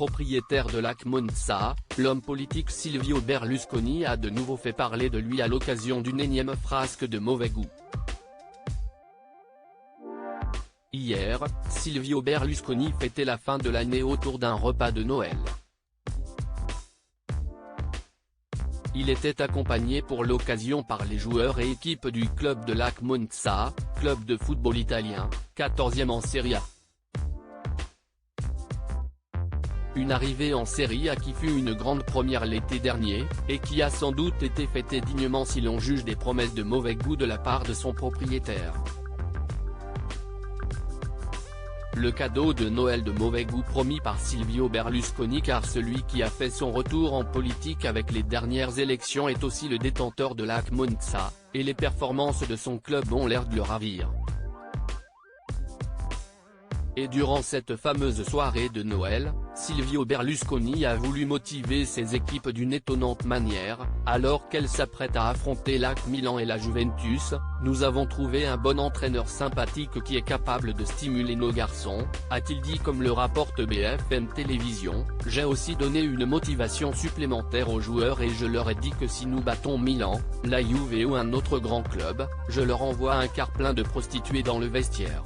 propriétaire de l'AC Monza, l'homme politique Silvio Berlusconi a de nouveau fait parler de lui à l'occasion d'une énième frasque de mauvais goût. Hier, Silvio Berlusconi fêtait la fin de l'année autour d'un repas de Noël. Il était accompagné pour l'occasion par les joueurs et équipes du club de l'AC Monza, club de football italien, 14e en Serie A. Une arrivée en Serie A qui fut une grande première l'été dernier, et qui a sans doute été fêtée dignement si l'on juge des promesses de mauvais goût de la part de son propriétaire. Le cadeau de Noël de mauvais goût promis par Silvio Berlusconi, car celui qui a fait son retour en politique avec les dernières élections est aussi le détenteur de l'AC Monza, et les performances de son club ont l'air de le ravir. Et durant cette fameuse soirée de Noël, Silvio Berlusconi a voulu motiver ses équipes d'une étonnante manière. Alors qu'elles s'apprêtent à affronter l'AC Milan et la Juventus, nous avons trouvé un bon entraîneur sympathique qui est capable de stimuler nos garçons, a-t-il dit, comme le rapporte BFM Télévision. J'ai aussi donné une motivation supplémentaire aux joueurs et je leur ai dit que si nous battons Milan, la Juve ou un autre grand club, je leur envoie un car plein de prostituées dans le vestiaire.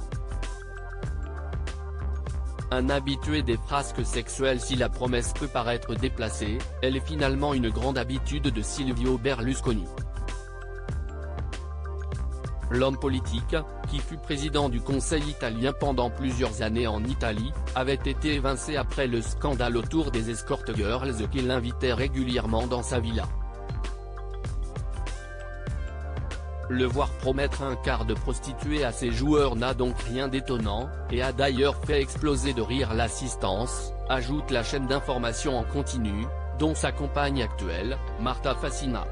Un habitué des frasques sexuelles. Si la promesse peut paraître déplacée, elle est finalement une grande habitude de Silvio Berlusconi. L'homme politique, qui fut président du Conseil italien pendant plusieurs années en Italie, avait été évincé après le scandale autour des escort girls qui l'invitaient régulièrement dans sa villa. Le voir promettre un quart de prostituée à ses joueurs n'a donc rien d'étonnant, et a d'ailleurs fait exploser de rire l'assistance, ajoute la chaîne d'information en continu, dont sa compagne actuelle, Marta Fassina.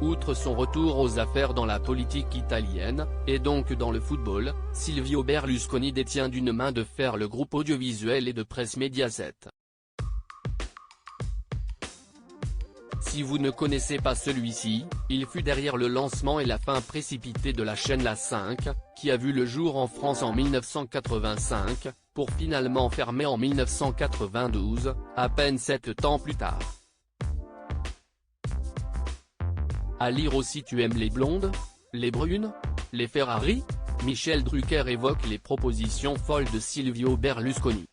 Outre son retour aux affaires dans la politique italienne, et donc dans le football, Silvio Berlusconi détient d'une main de fer le groupe audiovisuel et de presse Mediaset. Si vous ne connaissez pas celui-ci, il fut derrière le lancement et la fin précipitée de la chaîne La 5, qui a vu le jour en France en 1985, pour finalement fermer en 1992, à peine 7 ans plus tard. À lire aussi. Tu aimes les blondes? Les brunes? Les Ferrari? Michel Drucker évoque les propositions folles de Silvio Berlusconi.